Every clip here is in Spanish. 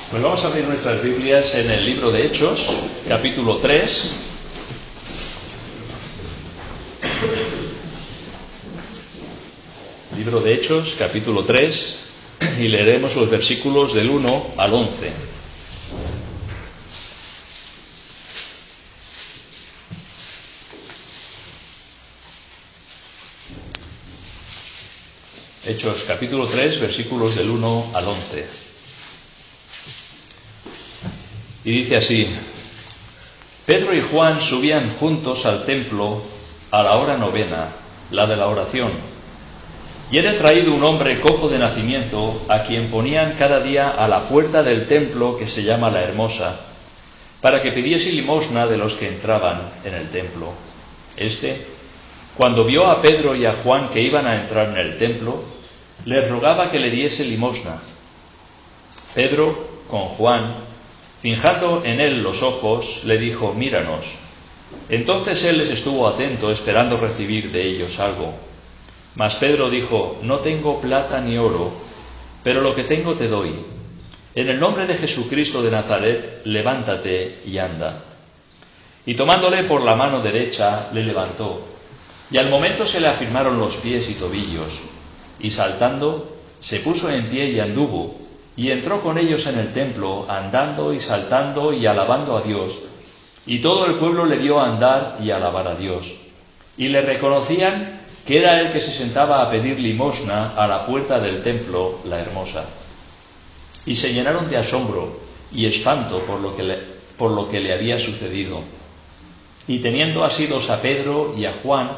Pues vamos a abrir nuestras Biblias en el libro de Hechos, capítulo 3. Libro de Hechos, capítulo 3, y leeremos los versículos del 1 al 11. Hechos, capítulo 3, versículos del 1 al 11. Y dice así: Pedro y Juan subían juntos al templo a la hora novena, la de la oración. Y era traído un hombre cojo de nacimiento, a quien ponían cada día a la puerta del templo que se llama La Hermosa, para que pidiese limosna de los que entraban en el templo. Cuando vio a Pedro y a Juan que iban a entrar en el templo, les rogaba que le diese limosna. Pedro, con Juan, fijando en él los ojos, le dijo: míranos. Entonces él les estuvo atento, esperando recibir de ellos algo. Mas Pedro dijo: no tengo plata ni oro, pero lo que tengo te doy. En el nombre de Jesucristo de Nazaret, levántate y anda. Y tomándole por la mano derecha, le levantó. Y al momento se le afirmaron los pies y tobillos. Y saltando, se puso en pie y anduvo. Y entró con ellos en el templo, andando y saltando y alabando a Dios. Y todo el pueblo le vio andar y alabar a Dios. Y le reconocían que era el que se sentaba a pedir limosna a la puerta del templo, La Hermosa. Y se llenaron de asombro y espanto por lo que le había sucedido. Y teniendo asidos a Pedro y a Juan,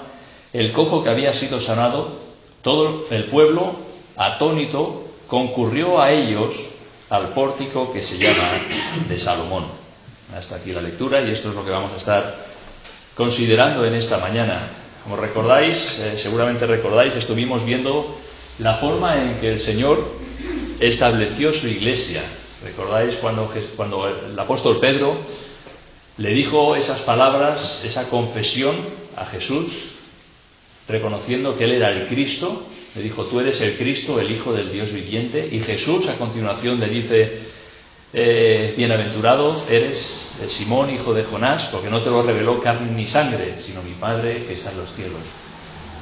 el cojo que había sido sanado, todo el pueblo, atónito, concurrió a ellos al pórtico que se llama de Salomón. Hasta aquí la lectura, y esto es lo que vamos a estar considerando en esta mañana. Como recordáis, seguramente recordáis, estuvimos viendo la forma en que el Señor estableció su iglesia. ¿Recordáis cuando el apóstol Pedro le dijo esas palabras, esa confesión a Jesús, reconociendo que Él era el Cristo? Le dijo: tú eres el Cristo, el Hijo del Dios viviente. Y Jesús a continuación le dice: bienaventurado eres Simón, hijo de Jonás, porque no te lo reveló carne ni sangre, sino mi Padre que está en los cielos.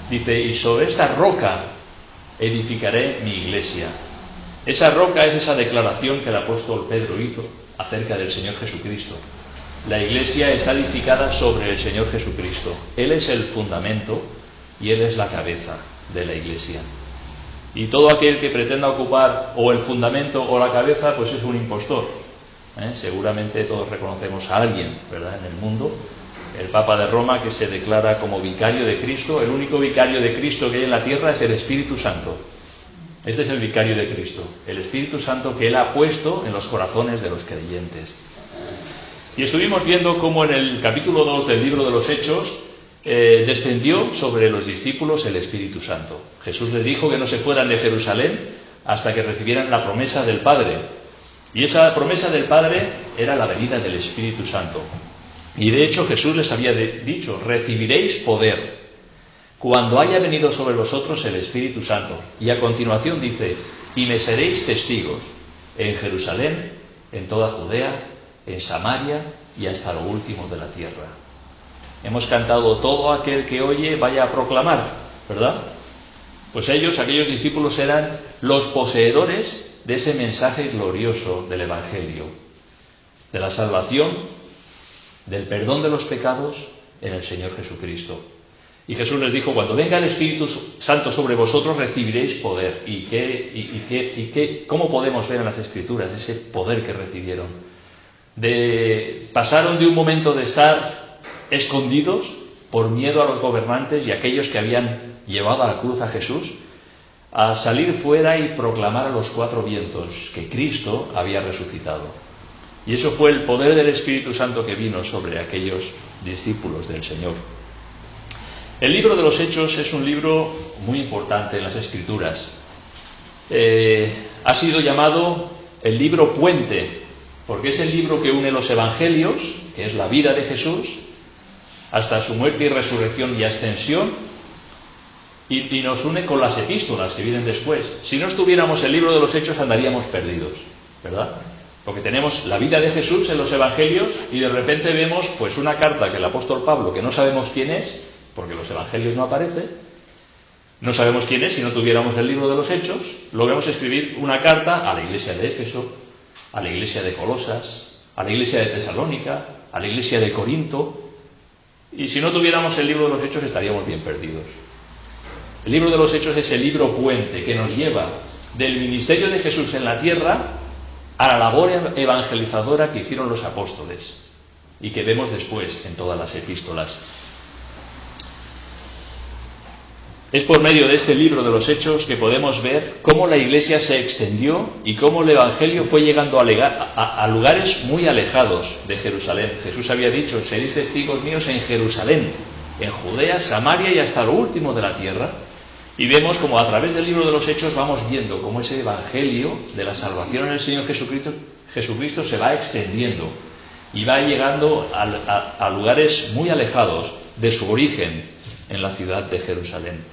Dice: y sobre esta roca edificaré mi iglesia. Esa roca es esa declaración que el apóstol Pedro hizo acerca del Señor Jesucristo. La iglesia está edificada sobre el Señor Jesucristo. Él es el fundamento y Él es la cabeza de la iglesia. Y todo aquel que pretenda ocupar o el fundamento o la cabeza, pues es un impostor. Seguramente todos reconocemos a alguien, ¿verdad?, en el mundo, el Papa de Roma, que se declara como vicario de Cristo. El único vicario de Cristo que hay en la tierra es el Espíritu Santo. Este es el vicario de Cristo, el Espíritu Santo que Él ha puesto en los corazones de los creyentes. Y estuvimos viendo cómo en el capítulo 2 del libro de los Hechos descendió sobre los discípulos el Espíritu Santo. Jesús les dijo que no se fueran de Jerusalén hasta que recibieran la promesa del Padre. Y esa promesa del Padre era la venida del Espíritu Santo. Y de hecho Jesús les había dicho: recibiréis poder cuando haya venido sobre vosotros el Espíritu Santo. Y a continuación dice: y me seréis testigos en Jerusalén, en toda Judea, en Samaria y hasta lo último de la tierra. Hemos cantado: todo aquel que oye vaya a proclamar, ¿verdad? Pues aquellos discípulos, eran los poseedores de ese mensaje glorioso del Evangelio, de la salvación, del perdón de los pecados en el Señor Jesucristo. Y Jesús les dijo: cuando venga el Espíritu Santo sobre vosotros, recibiréis poder. ¿Cómo podemos ver en las Escrituras ese poder que recibieron? Pasaron de un momento de estar escondidos por miedo a los gobernantes y a aquellos que habían llevado a la cruz a Jesús, a salir fuera y proclamar a los cuatro vientos que Cristo había resucitado. Y eso fue el poder del Espíritu Santo que vino sobre aquellos discípulos del Señor. El libro de los Hechos es un libro muy importante en las Escrituras. Ha sido llamado el libro puente, porque es el libro que une los evangelios, que es la vida de Jesús, hasta su muerte y resurrección y ascensión, y nos une con las epístolas que vienen después. Si no estuviéramos el libro de los Hechos, andaríamos perdidos, ¿verdad? Porque tenemos la vida de Jesús en los evangelios y de repente vemos pues una carta que el apóstol Pablo, que no sabemos quién es, porque en los evangelios no aparece, no sabemos quién es si no tuviéramos el libro de los Hechos, lo vemos escribir una carta a la iglesia de Éfeso, a la iglesia de Colosas, a la iglesia de Tesalónica, a la iglesia de Corinto, y si no tuviéramos el libro de los Hechos estaríamos bien perdidos. El libro de los Hechos es el libro puente que nos lleva del ministerio de Jesús en la tierra a la labor evangelizadora que hicieron los apóstoles y que vemos después en todas las epístolas. Es por medio de este libro de los Hechos que podemos ver cómo la Iglesia se extendió y cómo el Evangelio fue llegando a lugares muy alejados de Jerusalén. Jesús había dicho: seréis testigos míos en Jerusalén, en Judea, Samaria y hasta lo último de la tierra. Y vemos como a través del libro de los Hechos vamos viendo cómo ese Evangelio de la salvación en el Señor Jesucristo se va extendiendo y va llegando a lugares muy alejados de su origen en la ciudad de Jerusalén.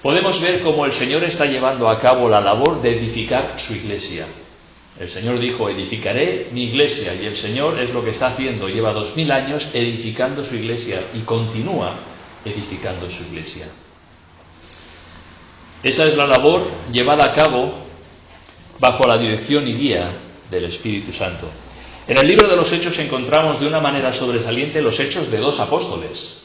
Podemos ver cómo el Señor está llevando a cabo la labor de edificar su iglesia. El Señor dijo: edificaré mi iglesia, y el Señor es lo que está haciendo. Lleva 2000 años edificando su iglesia y continúa edificando su iglesia. Esa es la labor llevada a cabo bajo la dirección y guía del Espíritu Santo. En el libro de los Hechos encontramos de una manera sobresaliente los hechos de dos apóstoles.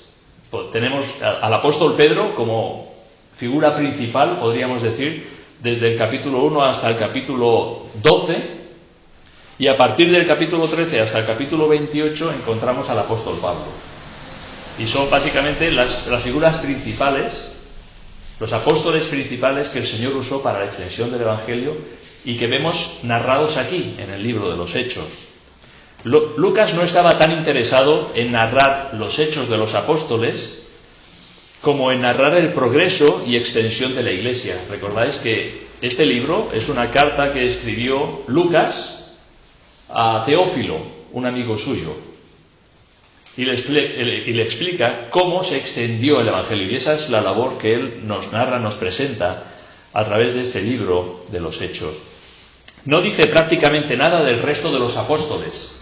Tenemos al apóstol Pedro como figura principal, podríamos decir, desde el capítulo 1 hasta el capítulo 12, y a partir del capítulo 13 hasta el capítulo 28 encontramos al apóstol Pablo. Y son básicamente las figuras principales, los apóstoles principales que el Señor usó para la extensión del Evangelio y que vemos narrados aquí en el libro de los Hechos. Lucas no estaba tan interesado en narrar los hechos de los apóstoles como en narrar el progreso y extensión de la Iglesia. Recordáis que este libro es una carta que escribió Lucas a Teófilo, un amigo suyo, y le explica cómo se extendió el Evangelio. Y esa es la labor que él nos narra, nos presenta a través de este libro de los Hechos. No dice prácticamente nada del resto de los apóstoles.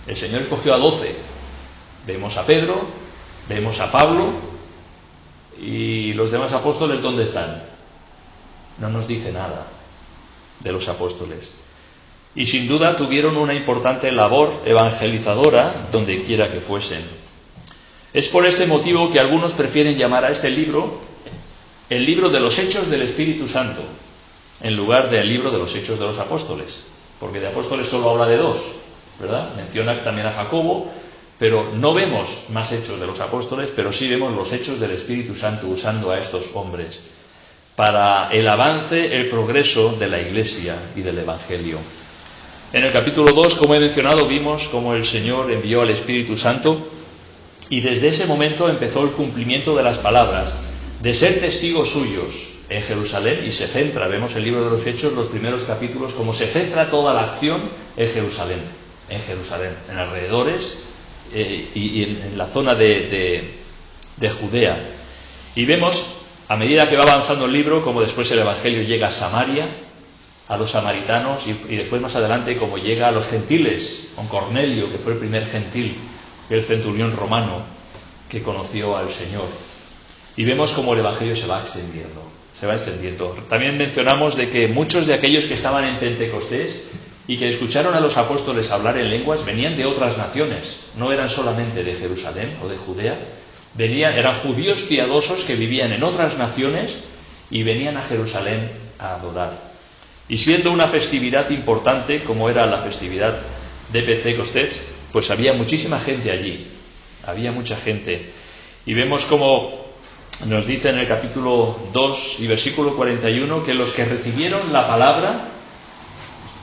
El Señor escogió a 12. Vemos a Pedro, vemos a Pablo, y los demás apóstoles, ¿dónde están? No nos dice nada de los apóstoles. Y sin duda tuvieron una importante labor evangelizadora donde quiera que fuesen. Es por este motivo que algunos prefieren llamar a este libro el libro de los Hechos del Espíritu Santo, en lugar del libro de los Hechos de los Apóstoles, porque de apóstoles solo habla de 2, ¿verdad? Menciona también a Jacobo, pero no vemos más hechos de los apóstoles, pero sí vemos los hechos del Espíritu Santo usando a estos hombres para el avance, el progreso de la Iglesia y del Evangelio. En el capítulo 2, como he mencionado, vimos cómo el Señor envió al Espíritu Santo y desde ese momento empezó el cumplimiento de las palabras de ser testigos suyos en Jerusalén, y se centra, vemos el libro de los Hechos, los primeros capítulos, como se centra toda la acción en Jerusalén, en alrededores y en la zona de Judea. Y vemos, a medida que va avanzando el libro, como después el Evangelio llega a Samaria, a los samaritanos, y después más adelante como llega a los gentiles, con Cornelio, que fue el primer gentil, el centurión romano que conoció al Señor. Y vemos cómo el Evangelio se va extendiendo. También mencionamos de que muchos de aquellos que estaban en Pentecostés y que escucharon a los apóstoles hablar en lenguas venían de otras naciones, no eran solamente de Jerusalén o de Judea, eran judíos piadosos que vivían en otras naciones y venían a Jerusalén a adorar. Y siendo una festividad importante como era la festividad de Pentecostés, pues había muchísima gente allí, había mucha gente. Y vemos como nos dice en el capítulo 2 y versículo 41 que los que recibieron la palabra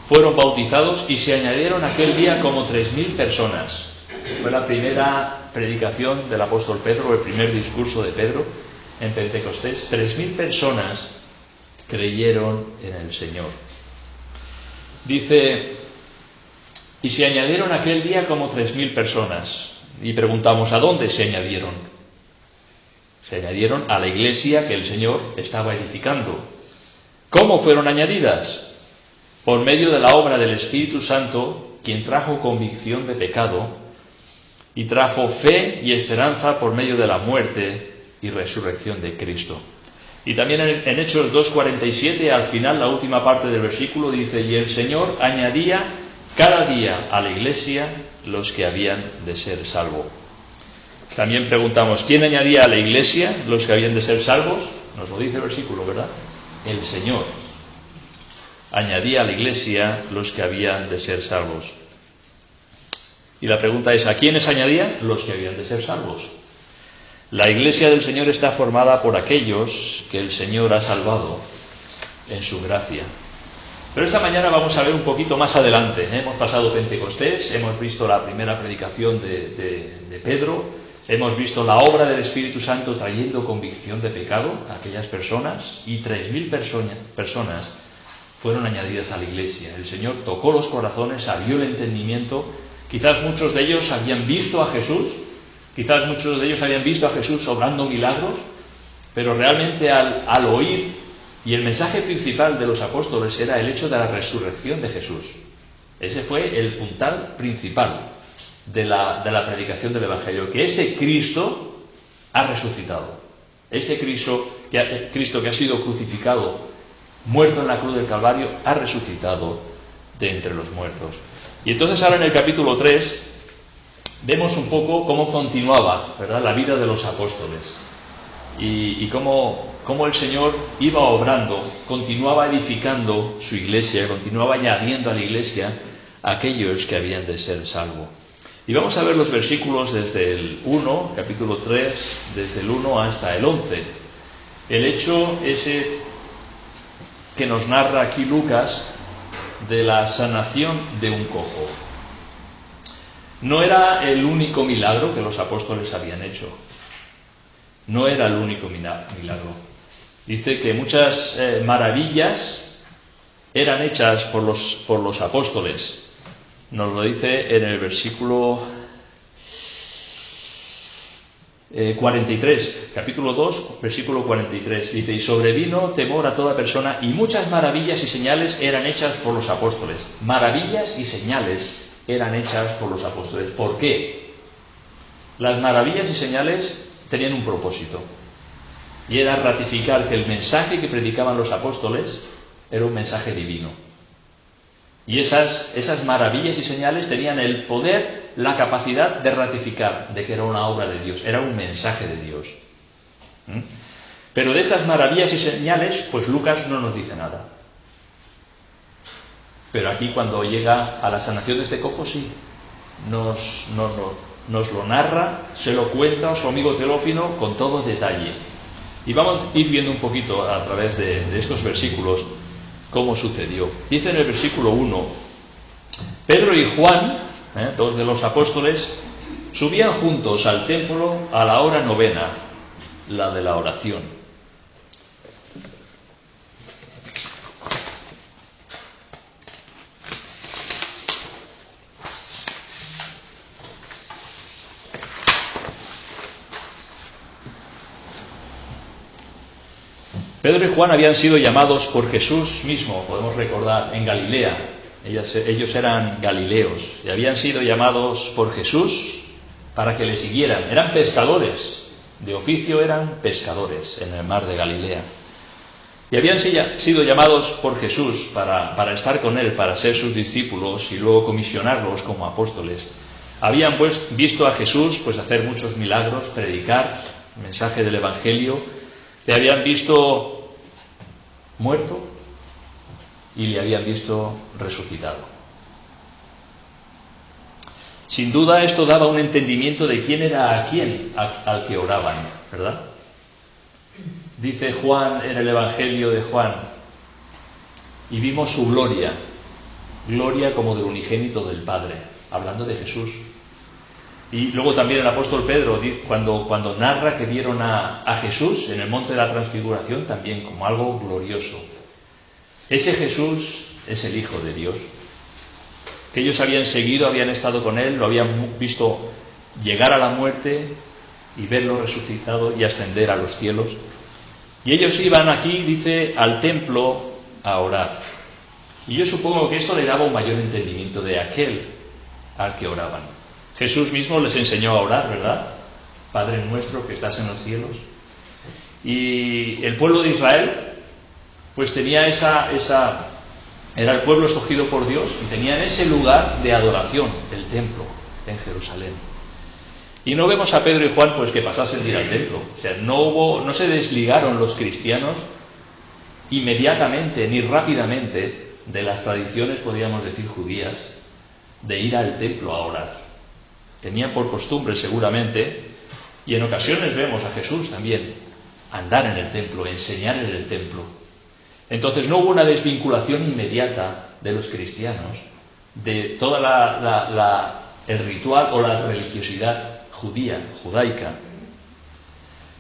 fueron bautizados y se añadieron aquel día como 3.000 personas. Fue la primera predicación del apóstol Pedro, el primer discurso de Pedro en Pentecostés. 3.000 personas creyeron en el Señor. Dice, y se añadieron aquel día como 3.000 personas. Y preguntamos, ¿a dónde se añadieron? Se añadieron a la iglesia que el Señor estaba edificando. ¿Cómo fueron añadidas? por medio de la obra del Espíritu Santo, quien trajo convicción de pecado y trajo fe y esperanza por medio de la muerte y resurrección de Cristo. Y también en Hechos 2:47, al final, la última parte del versículo, dice: y el Señor añadía cada día a la iglesia los que habían de ser salvos. También preguntamos, ¿quién añadía a la iglesia los que habían de ser salvos? Nos lo dice el versículo, ¿verdad? El Señor añadía a la iglesia los que habían de ser salvos. Y la pregunta es, ¿a quiénes añadía? Los que habían de ser salvos. La iglesia del Señor está formada por aquellos que el Señor ha salvado en su gracia. Pero esta mañana vamos a ver un poquito más adelante. Hemos pasado Pentecostés, hemos visto la primera predicación de Pedro, hemos visto la obra del Espíritu Santo trayendo convicción de pecado a aquellas personas, y 3.000 personas fueron añadidas a la iglesia. El Señor tocó los corazones, abrió el entendimiento. Quizás muchos de ellos habían visto a Jesús, quizás muchos de ellos habían visto a Jesús obrando milagros, pero realmente al oír, y el mensaje principal de los apóstoles era el hecho de la resurrección de Jesús. Ese fue el puntal principal de la predicación del Evangelio, que este Cristo ha resucitado. Este Cristo que ha sido crucificado, muerto en la cruz del Calvario, ha resucitado de entre los muertos. Y entonces ahora en el capítulo 3 vemos un poco cómo continuaba, ¿verdad?, la vida de los apóstoles y cómo el Señor iba obrando, continuaba edificando su iglesia, continuaba añadiendo a la iglesia a aquellos que habían de ser salvos. Y vamos a ver los versículos desde el 1, capítulo 3, desde el 1 hasta el 11. El hecho ese que nos narra aquí Lucas de la sanación de un cojo. No era el único milagro que los apóstoles habían hecho. No era el único milagro. Dice que muchas maravillas eran hechas por los apóstoles. Nos lo dice en el versículo 43, capítulo 2, versículo 43. Dice: y sobrevino temor a toda persona, y muchas maravillas y señales eran hechas por los apóstoles. Maravillas y señales eran hechas por los apóstoles. ¿Por qué? Las maravillas y señales tenían un propósito, y era ratificar que el mensaje que predicaban los apóstoles era un mensaje divino. Y esas maravillas y señales tenían el poder, la capacidad de ratificar de que era una obra de Dios, era un mensaje de Dios. Pero de estas maravillas y señales, pues Lucas no nos dice nada. Pero aquí, cuando llega a la sanación de este cojo, sí, nos lo narra, se lo cuenta a su amigo Teófilo con todo detalle. Y vamos a ir viendo un poquito a través de estos versículos cómo sucedió. Dice en el versículo 1: Pedro y Juan, dos de los apóstoles, subían juntos al templo a la hora novena, la de la oración. Pedro y Juan habían sido llamados por Jesús mismo, podemos recordar, en Galilea. Ellos eran galileos y habían sido llamados por Jesús para que le siguieran. Eran pescadores, de oficio eran pescadores en el mar de Galilea. Y habían sido llamados por Jesús para estar con él, para ser sus discípulos y luego comisionarlos como apóstoles. Habían visto a Jesús hacer muchos milagros, predicar el mensaje del Evangelio. Le habían visto muerto y le habían visto resucitado. Sin duda esto daba un entendimiento de quién era al que oraban, ¿verdad? Dice Juan en el Evangelio de Juan: y vimos su gloria como del unigénito del Padre, hablando de Jesús. Y luego también el apóstol Pedro, cuando narra que vieron a Jesús en el monte de la transfiguración, también como algo glorioso. Ese Jesús es el Hijo de Dios, que ellos habían seguido, habían estado con él, lo habían visto llegar a la muerte y verlo resucitado y ascender a los cielos. Y ellos iban aquí, dice, al templo a orar. Y yo supongo que esto le daba un mayor entendimiento de aquel al que oraban. Jesús mismo les enseñó a orar, ¿verdad? Padre nuestro que estás en los cielos. Y el pueblo de Israel, pues tenía era el pueblo escogido por Dios y tenían ese lugar de adoración, el templo, en Jerusalén. Y no vemos a Pedro y Juan pues que pasasen de ir al templo. O sea, no se desligaron los cristianos inmediatamente ni rápidamente de las tradiciones, podríamos decir, judías, de ir al templo a orar. Tenían por costumbre seguramente, y en ocasiones vemos a Jesús también andar en el templo, enseñar en el templo. Entonces no hubo una desvinculación inmediata de los cristianos de toda el ritual o la religiosidad judaica.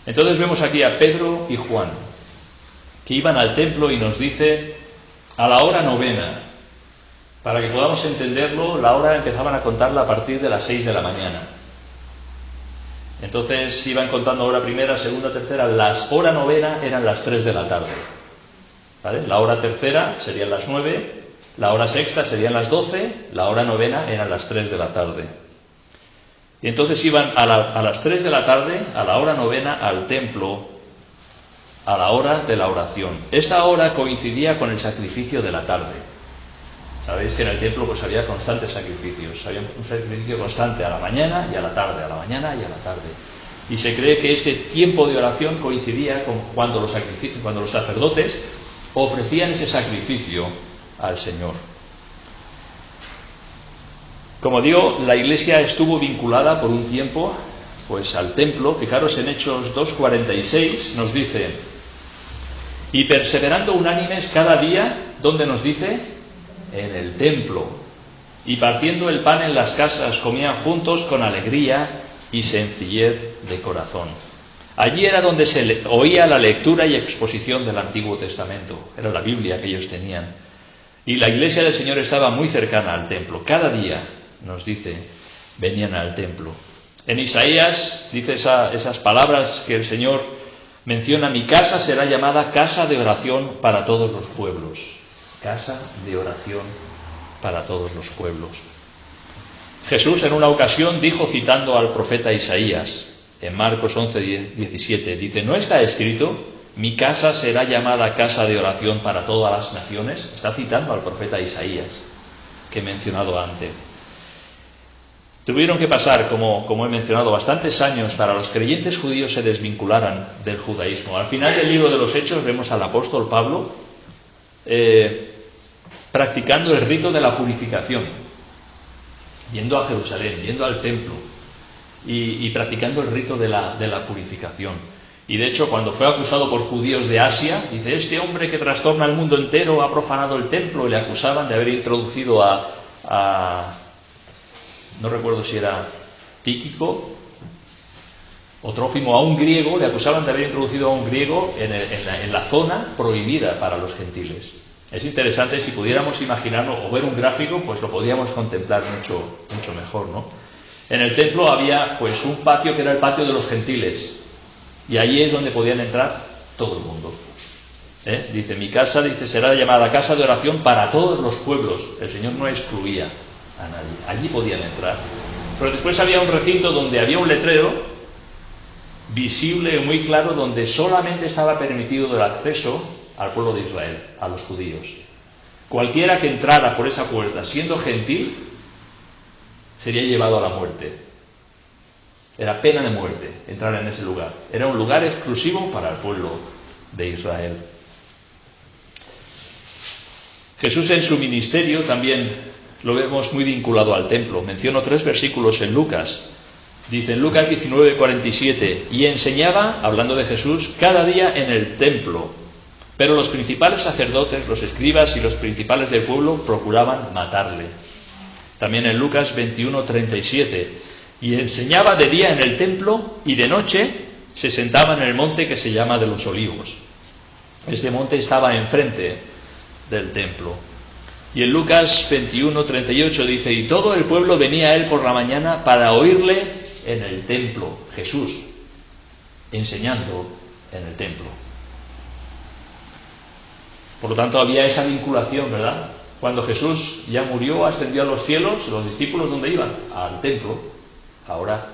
Entonces vemos aquí a Pedro y Juan que iban al templo y nos dice a la hora novena. Para que podamos entenderlo, la hora empezaban a contarla a partir de las 6 de la mañana. Entonces iban contando hora primera, segunda, tercera. La hora novena eran las 3 de la tarde. ¿Vale? La hora tercera serían las 9, la hora sexta serían las 12, la hora novena eran las 3 de la tarde. Y entonces iban a las 3 de la tarde, a la hora novena, al templo, a la hora de la oración. Esta hora coincidía con el sacrificio de la tarde. Sabéis que en el templo pues había constantes sacrificios, había un sacrificio constante a la mañana y a la tarde, a la mañana y a la tarde. Y se cree que este tiempo de oración coincidía con cuando los sacerdotes ofrecían ese sacrificio al Señor. Como digo, la Iglesia estuvo vinculada por un tiempo pues al templo. Fijaros en Hechos 2:46 nos dice: y perseverando unánimes cada día, ¿dónde nos dice? En el templo, y partiendo el pan en las casas comían juntos con alegría y sencillez de corazón. Allí era donde se oía la lectura y exposición del Antiguo Testamento, era la Biblia que ellos tenían. Y la iglesia del Señor estaba muy cercana al templo. Cada día, nos dice, venían al templo. En Isaías dice esas palabras que el Señor menciona: mi casa será llamada casa de oración para todos los pueblos. Casa de oración para todos los pueblos. Jesús en una ocasión dijo, citando al profeta Isaías, en Marcos 11:17, dice: ¿no está escrito, mi casa será llamada casa de oración para todas las naciones? Está citando al profeta Isaías, que he mencionado antes. Tuvieron que pasar, como he mencionado, bastantes años para los creyentes judíos se desvincularan del judaísmo. Al final del libro de los Hechos vemos al apóstol Pablo practicando el rito de la purificación, yendo a Jerusalén, yendo al templo y practicando el rito de la purificación. Y de hecho, cuando fue acusado por judíos de Asia, dice: este hombre que trastorna el mundo entero ha profanado el templo, y le acusaban de haber introducido no recuerdo si era Tíquico o Trófimo, a un griego, le acusaban de haber introducido a un griego en la zona prohibida para los gentiles. Es interesante, si pudiéramos imaginarlo o ver un gráfico, pues lo podríamos contemplar mucho mejor, ¿no? En el templo había pues un patio que era el patio de los gentiles, y allí es donde podían entrar todo el mundo. Dice: mi casa, dice, será llamada casa de oración para todos los pueblos. El Señor no excluía a nadie, allí podían entrar. Pero después había un recinto donde había un letrero visible, muy claro, donde solamente estaba permitido el acceso al pueblo de Israel, a los judíos. Cualquiera que entrara por esa puerta siendo gentil sería llevado a la muerte. Era pena de muerte entrar en ese lugar. Era un lugar exclusivo para el pueblo de Israel. Jesús en su ministerio también lo vemos muy vinculado al templo. Menciono 3 versículos en Lucas. Dice en Lucas 19:47: y enseñaba, hablando de Jesús, cada día en el templo. Pero los principales sacerdotes, los escribas y los principales del pueblo procuraban matarle. También en Lucas 21:37: y enseñaba de día en el templo, y de noche se sentaba en el monte que se llama de los Olivos. Este monte estaba enfrente del templo. Y en Lucas 21:38 dice: y todo el pueblo venía a él por la mañana para oírle en el templo. Jesús enseñando en el templo. Por lo tanto, había esa vinculación, ¿verdad?, Cuando Jesús ya murió, ascendió a los cielos, los discípulos, ¿dónde iban? Al templo, a orar.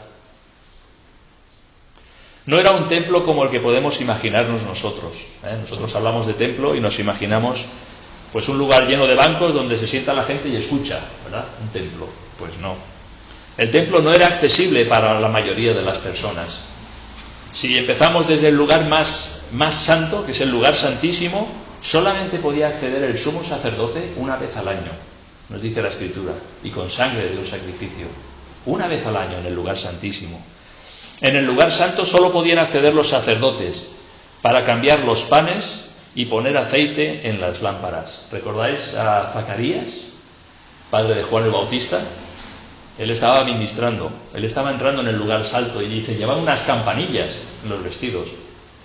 No era un templo como el que podemos imaginarnos nosotros. Nosotros hablamos de templo y nos imaginamos pues un lugar lleno de bancos donde se sienta la gente y escucha, ¿verdad? Un templo. Pues no. El templo no era accesible para la mayoría de las personas. Si empezamos desde el lugar más santo, que es el lugar santísimo, solamente podía acceder el sumo sacerdote una vez al año, nos dice la Escritura, y con sangre de un sacrificio. Una vez al año en el lugar santísimo. En el lugar santo solo podían acceder los sacerdotes para cambiar los panes y poner aceite en las lámparas. ¿Recordáis a Zacarías, padre de Juan el Bautista? Él estaba ministrando, él estaba entrando en el lugar santo y dice, llevaban unas campanillas en los vestidos.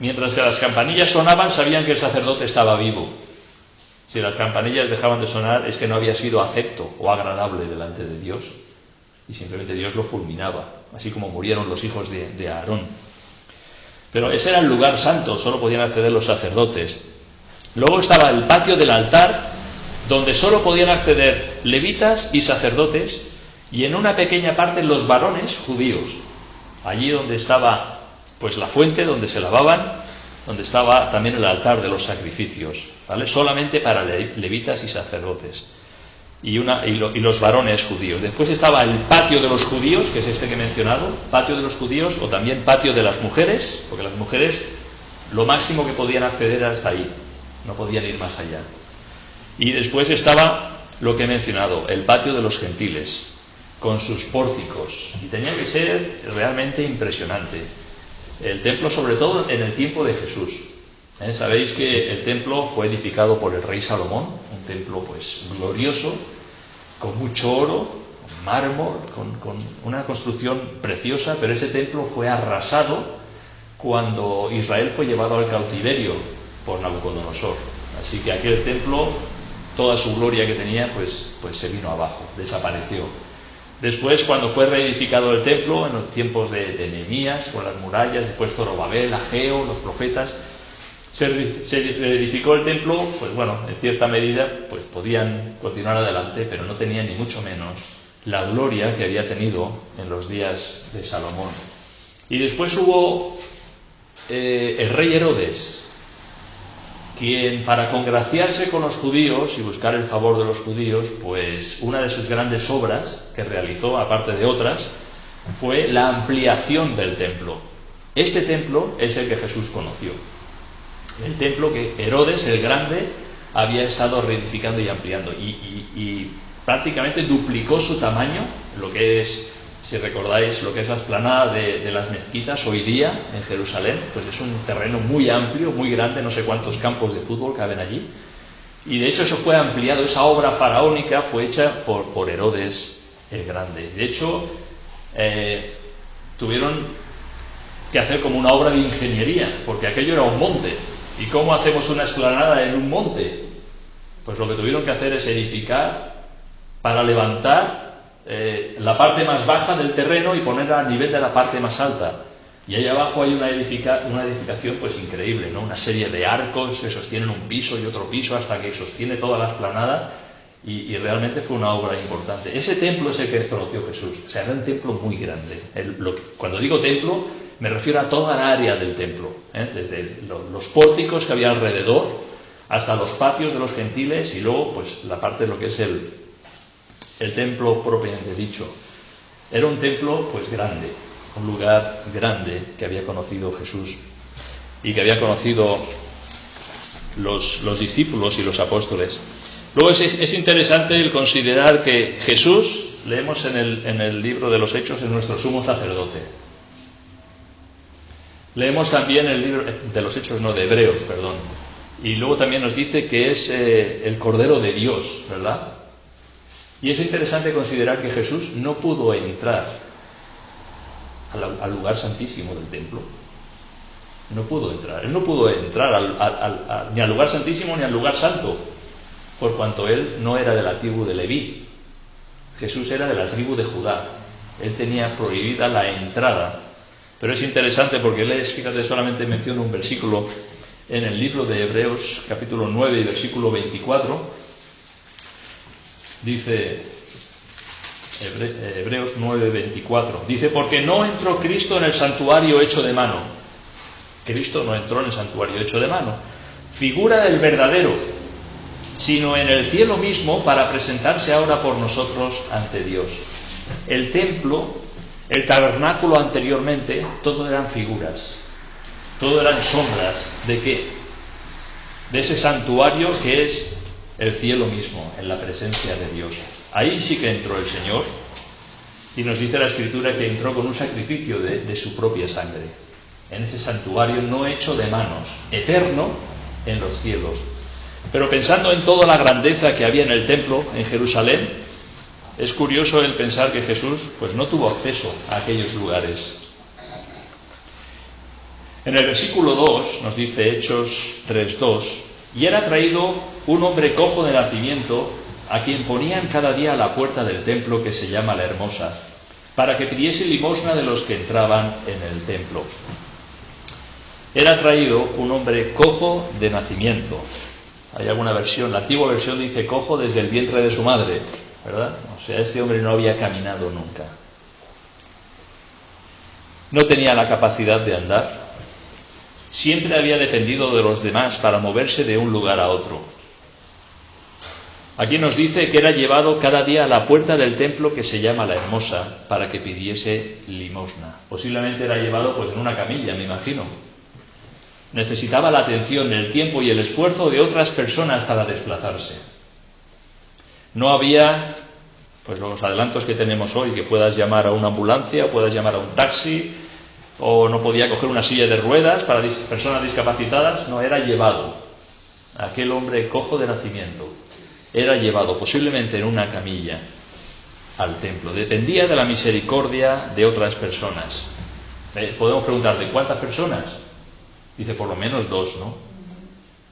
Mientras que las campanillas sonaban, sabían que el sacerdote estaba vivo. Si las campanillas dejaban de sonar, es que no había sido acepto o agradable delante de Dios. Y simplemente Dios lo fulminaba, así como murieron los hijos de Aarón. Pero ese era el lugar santo, solo podían acceder los sacerdotes. Luego estaba el patio del altar, donde solo podían acceder levitas y sacerdotes, y en una pequeña parte los varones judíos. Allí donde estaba pues la fuente, donde se lavaban, donde estaba también el altar de los sacrificios, ¿vale? Solamente para levitas y sacerdotes. Y los varones judíos. Después estaba el patio de los judíos, que es este que he mencionado, patio de los judíos, o también patio de las mujeres, porque las mujeres lo máximo que podían acceder era hasta ahí, no podían ir más allá. Y después estaba lo que he mencionado, el patio de los gentiles, con sus pórticos, y tenía que ser realmente impresionante. El templo, sobre todo en el tiempo de Jesús. Sabéis que el templo fue edificado por el rey Salomón, un templo pues glorioso, con mucho oro, con mármol, con una construcción preciosa, pero ese templo fue arrasado cuando Israel fue llevado al cautiverio por Nabucodonosor. Así que aquel templo, toda su gloria que tenía, pues se vino abajo, desapareció. Después, cuando fue reedificado el templo, en los tiempos de Nehemías, con las murallas, después Zorobabel, Ageo, los profetas, se reedificó el templo, pues bueno, en cierta medida, pues podían continuar adelante, pero no tenían ni mucho menos la gloria que había tenido en los días de Salomón. Y después hubo el rey Herodes, quien, para congraciarse con los judíos y buscar el favor de los judíos, pues una de sus grandes obras que realizó, aparte de otras, fue la ampliación del templo. Este templo es el que Jesús conoció. El templo que Herodes el Grande había estado reedificando y ampliando, y prácticamente duplicó su tamaño, lo que es, si recordáis, lo que es la explanada de las mezquitas hoy día en Jerusalén. Pues es un terreno muy amplio, muy grande, no sé cuántos campos de fútbol caben allí, y de hecho eso fue ampliado. Esa obra faraónica fue hecha por Herodes el Grande. De hecho, tuvieron que hacer como una obra de ingeniería, porque aquello era un monte. ¿Y cómo hacemos una explanada en un monte? Pues lo que tuvieron que hacer es edificar para levantar la parte más baja del terreno y ponerla a nivel de la parte más alta. Y ahí abajo hay una edificación pues increíble, ¿no? Una serie de arcos que sostienen un piso y otro piso hasta que sostiene toda la explanada, y realmente fue una obra importante. Ese templo es el que conoció Jesús. O sea, era un templo muy grande. Cuando digo templo, me refiero a toda la área del templo, desde los pórticos que había alrededor hasta los patios de los gentiles, y luego pues la parte de lo que es el templo propiamente dicho. Era un templo pues grande, un lugar grande que había conocido Jesús y que había conocido los discípulos y los apóstoles. Luego es interesante el considerar que Jesús, leemos en el libro de los Hechos, es nuestro sumo sacerdote. Leemos también el libro de los Hechos, no, de Hebreos, perdón. Y luego también nos dice que es el Cordero de Dios, ¿verdad? Y es interesante considerar que Jesús no pudo entrar al lugar santísimo del templo. No pudo entrar. Él no pudo entrar ni al lugar santísimo ni al lugar santo, por cuanto él no era de la tribu de Leví. Jesús era de la tribu de Judá. Él tenía prohibida la entrada. Pero es interesante porque fíjate, solamente menciono un versículo en el libro de Hebreos, capítulo 9 y versículo 24. Dice Hebreos 9:24, dice, porque no entró Cristo en el santuario hecho de mano. Cristo no entró en el santuario hecho de mano, figura del verdadero, sino en el cielo mismo, para presentarse ahora por nosotros ante Dios. El templo, el tabernáculo anteriormente, todo eran figuras, todo eran sombras. ¿De qué? De ese santuario que es el cielo mismo, en la presencia de Dios. Ahí sí que entró el Señor, y nos dice la Escritura que entró con un sacrificio de su propia sangre, en ese santuario no hecho de manos, eterno en los cielos. Pero pensando en toda la grandeza que había en el templo, en Jerusalén, es curioso el pensar que Jesús pues no tuvo acceso a aquellos lugares. En el versículo 2 nos dice Hechos 3:2, y era traído un hombre cojo de nacimiento, a quien ponían cada día a la puerta del templo, que se llama La Hermosa, para que pidiese limosna de los que entraban en el templo. Era traído un hombre cojo de nacimiento. Hay alguna versión, la antigua versión dice cojo desde el vientre de su madre, ¿verdad? O sea, este hombre no había caminado nunca. No tenía la capacidad de andar. Siempre había dependido de los demás para moverse de un lugar a otro. Aquí nos dice que era llevado cada día a la puerta del templo, que se llama La Hermosa, para que pidiese limosna. Posiblemente era llevado pues en una camilla, me imagino. Necesitaba la atención, el tiempo y el esfuerzo de otras personas para desplazarse. No había pues los adelantos que tenemos hoy, que puedas llamar a una ambulancia, o puedas llamar a un taxi, o no podía coger una silla de ruedas para personas discapacitadas. No, era llevado. Aquel hombre cojo de nacimiento era llevado posiblemente en una camilla al templo. Dependía de la misericordia de otras personas. Podemos preguntar, ¿de cuántas personas? Dice, por lo menos 2, ¿no?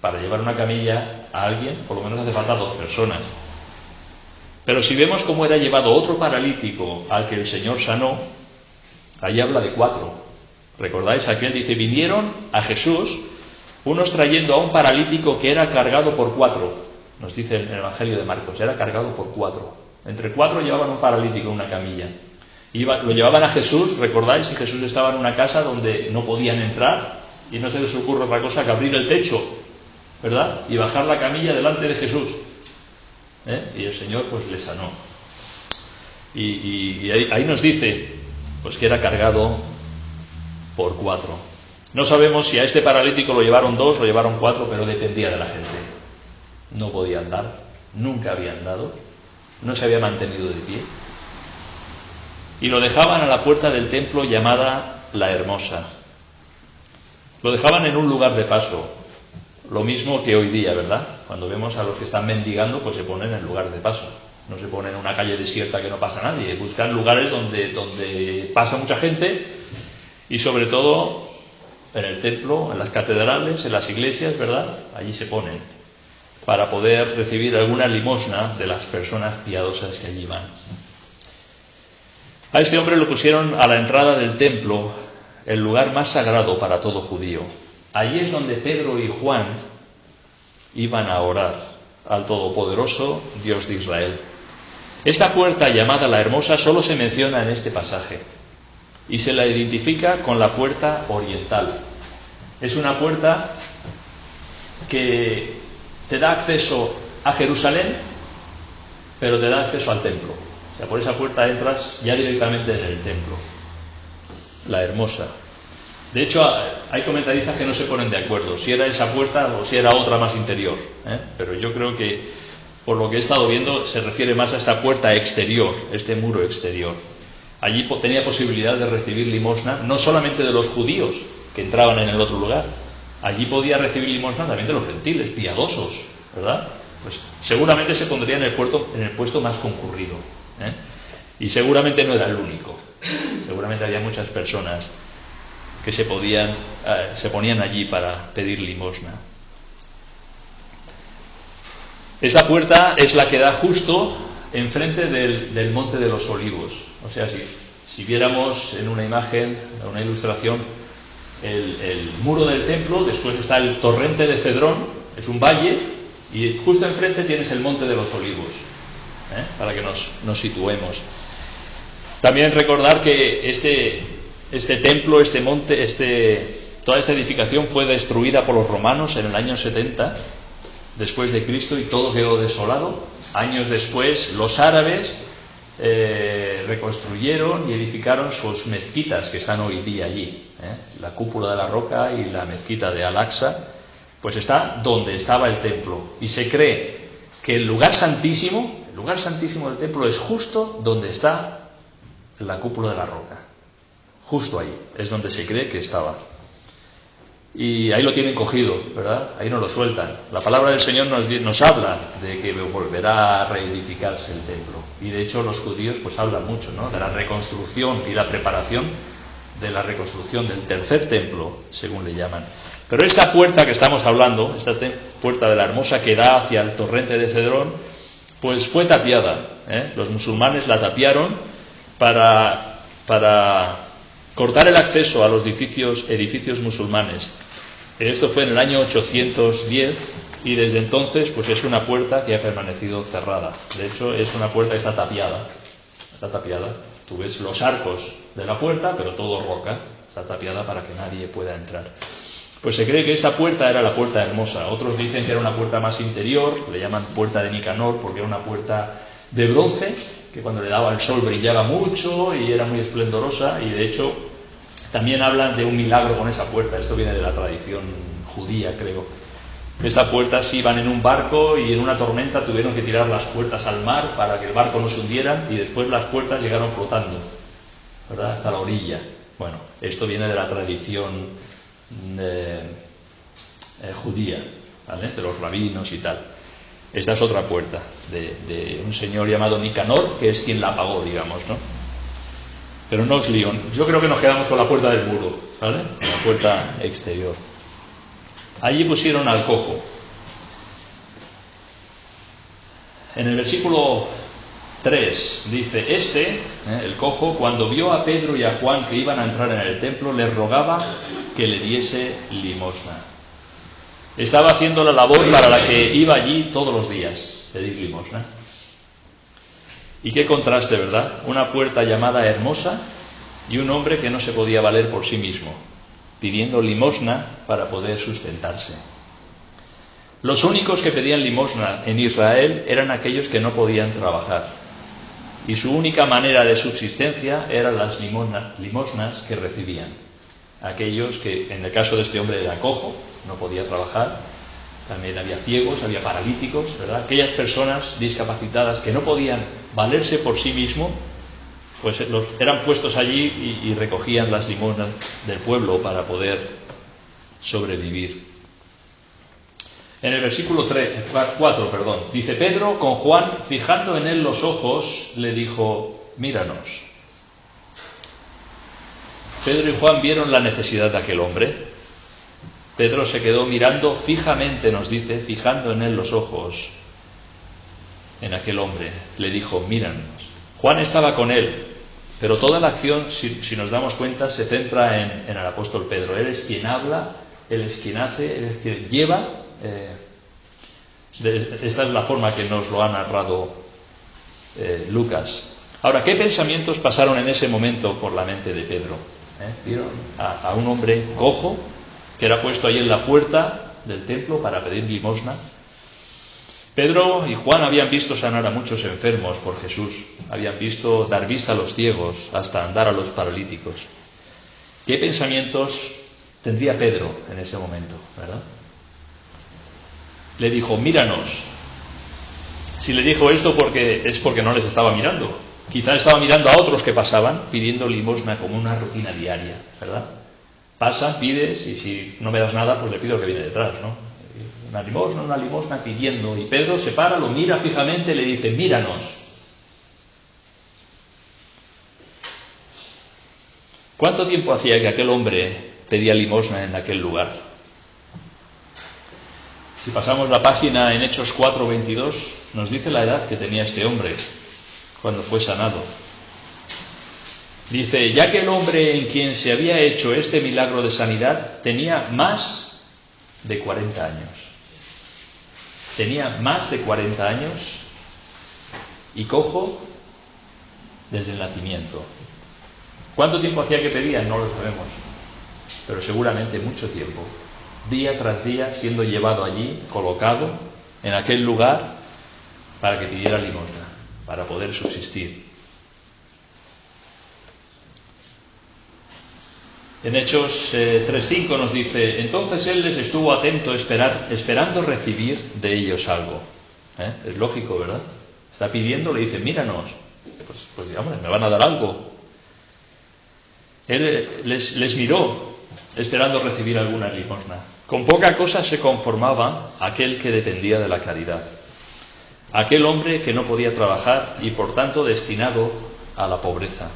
Para llevar una camilla a alguien, por lo menos hace falta 2 personas. Pero si vemos cómo era llevado otro paralítico al que el Señor sanó, ahí habla de 4. ¿Recordáis? Aquel dice, vinieron a Jesús unos trayendo a un paralítico que era cargado por 4. Nos dice en el Evangelio de Marcos, era cargado por 4. Entre 4 llevaban un paralítico en una camilla. Lo llevaban a Jesús, ¿recordáis? Y Jesús estaba en una casa donde no podían entrar, y no se les ocurre otra cosa que abrir el techo, ¿verdad? Y bajar la camilla delante de Jesús. Y el Señor pues le sanó. Y ahí nos dice pues que era cargado por 4. No sabemos si a este paralítico lo llevaron 2, lo llevaron 4, pero dependía de la gente. No podía andar, nunca había andado, no se había mantenido de pie. Y lo dejaban a la puerta del templo llamada La Hermosa. Lo dejaban en un lugar de paso, lo mismo que hoy día, ¿verdad? Cuando vemos a los que están mendigando, pues se ponen en lugar de paso. No se ponen en una calle desierta que no pasa nadie. Buscan lugares donde pasa mucha gente, y sobre todo en el templo, en las catedrales, en las iglesias, ¿verdad? Allí se ponen para poder recibir alguna limosna de las personas piadosas que allí van. A este hombre lo pusieron a la entrada del templo, el lugar más sagrado para todo judío. Allí es donde Pedro y Juan iban a orar al Todopoderoso Dios de Israel. Esta puerta llamada La Hermosa solo se menciona en este pasaje y se la identifica con la puerta oriental. Es una puerta que te da acceso a Jerusalén, pero te da acceso al templo. O sea, por esa puerta entras ya directamente en el templo. La Hermosa. De hecho, hay comentaristas que no se ponen de acuerdo si era esa puerta o si era otra más interior, pero yo creo que, por lo que he estado viendo, se refiere más a esta puerta exterior, este muro exterior. Allí tenía posibilidad de recibir limosna, no solamente de los judíos que entraban en el otro lugar. Allí podía recibir limosna también de los gentiles, piadosos, ¿verdad? Pues seguramente se pondría en el puesto más concurrido, y seguramente no era el único. Seguramente había muchas personas que se ponían allí para pedir limosna. Esta puerta es la que da justo enfrente del Monte de los Olivos. O sea, si viéramos en una imagen, en una ilustración, el muro del templo, después está el torrente de Cedrón, es un valle, y justo enfrente tienes el Monte de los Olivos. para que nos situemos. También recordar que este templo, este monte, toda esta edificación fue destruida por los romanos en el año 70 después de Cristo y todo quedó desolado. Años después los árabes reconstruyeron y edificaron sus mezquitas que están hoy día allí. La cúpula de la roca y la mezquita de Al-Aqsa pues está donde estaba el templo, y se cree que el lugar santísimo del templo es justo donde está la cúpula de la roca. Justo ahí es donde se cree que estaba. Y ahí lo tienen cogido, ¿verdad? Ahí no lo sueltan. La palabra del Señor nos habla de que volverá a reedificarse el templo. Y de hecho los judíos pues hablan mucho, ¿no?, de la reconstrucción y la preparación de la reconstrucción del tercer templo, según le llaman. Pero esta puerta que estamos hablando, esta puerta de la Hermosa que da hacia el torrente de Cedrón, pues fue tapiada. Los musulmanes la tapiaron para cortar el acceso a los edificios musulmanes. Esto fue en el año 810 y desde entonces pues es una puerta que ha permanecido cerrada. De hecho es una puerta que está tapiada. Tú ves los arcos de la puerta, pero todo roca. Está tapiada para que nadie pueda entrar. Pues se cree que esta puerta era la puerta hermosa. Otros dicen que era una puerta más interior, le llaman puerta de Nicanor porque era una puerta de bronce, que cuando le daba el sol brillaba mucho y era muy esplendorosa, y de hecho también hablan de un milagro con esa puerta. Esto viene de la tradición judía, creo. Esta puerta, sí, iban en un barco y en una tormenta tuvieron que tirar las puertas al mar para que el barco no se hundiera, y después las puertas llegaron flotando, ¿verdad?, hasta la orilla. Bueno, esto viene de la tradición judía, ¿vale?, de los rabinos y tal. Esta es otra puerta de un señor llamado Nicanor, que es quien la apagó, digamos, ¿no? Pero no os lío. Yo creo que nos quedamos con la puerta del muro, ¿vale?, la puerta exterior. Allí pusieron al cojo. En el versículo 3 dice: el cojo, cuando vio a Pedro y a Juan que iban a entrar en el templo, les rogaba que le diese limosna. Estaba haciendo la labor para la que iba allí todos los días, pedir limosna. Y qué contraste, ¿verdad? Una puerta llamada Hermosa y un hombre que no se podía valer por sí mismo, pidiendo limosna para poder sustentarse. Los únicos que pedían limosna en Israel eran aquellos que no podían trabajar, y su única manera de subsistencia eran las limosnas que recibían. Aquellos que, en el caso de este hombre, era cojo, no podía trabajar. También había ciegos, había paralíticos, ¿verdad? Aquellas personas discapacitadas que no podían valerse por sí mismos, pues eran puestos allí y recogían las limosnas del pueblo para poder sobrevivir. En el versículo 4, dice: Pedro, con Juan, fijando en él los ojos, le dijo: míranos. Pedro y Juan vieron la necesidad de aquel hombre. Pedro se quedó mirando fijamente, nos dice, fijando en él los ojos, en aquel hombre. Le dijo: míranos. Juan estaba con él, pero toda la acción, si nos damos cuenta, se centra en el apóstol Pedro. Él es quien habla, él es quien hace, él es quien lleva. Esta es la forma que nos lo ha narrado Lucas. Ahora, ¿qué pensamientos pasaron en ese momento por la mente de Pedro? Vieron a un hombre cojo que era puesto ahí en la puerta del templo para pedir limosna. Pedro y Juan habían visto sanar a muchos enfermos por Jesús, habían visto dar vista a los ciegos, hasta andar a los paralíticos. ¿Qué pensamientos tendría Pedro en ese momento, verdad? Le dijo: míranos. Si le dijo esto es porque no les estaba mirando. Quizá estaba mirando a otros que pasaban pidiendo limosna como una rutina diaria, ¿verdad? Pasan, pides, y si no me das nada, pues le pido que viene detrás, ¿no? Una limosna pidiendo. Y Pedro se para, lo mira fijamente y le dice: míranos. ¿Cuánto tiempo hacía que aquel hombre pedía limosna en aquel lugar? Si pasamos la página en Hechos 4:22, nos dice la edad que tenía este hombre cuando fue sanado. Dice: ya que el hombre en quien se había hecho este milagro de sanidad tenía más de 40 años. Tenía más de 40 años y cojo desde el nacimiento. ¿Cuánto tiempo hacía que pedía? No lo sabemos, pero seguramente mucho tiempo. Día tras día siendo llevado allí, colocado en aquel lugar para que pidiera limosna, para poder subsistir. En Hechos 3:5 nos dice: entonces él les estuvo atento esperando recibir de ellos algo. Es lógico, ¿verdad? Está pidiendo, le dice: míranos. Pues hombre, me van a dar algo. Él les miró esperando recibir alguna limosna. Con poca cosa se conformaba aquel que dependía de la caridad, aquel hombre que no podía trabajar y por tanto destinado a la pobreza.